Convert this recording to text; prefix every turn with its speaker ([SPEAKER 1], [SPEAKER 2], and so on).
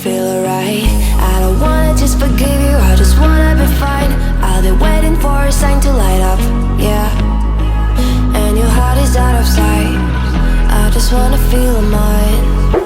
[SPEAKER 1] feel alright. I don't wanna just forgive you, I just wanna be fine. I'll be waiting for a sign to light up, yeah. And your heart is out of sight, I just wanna feel mine.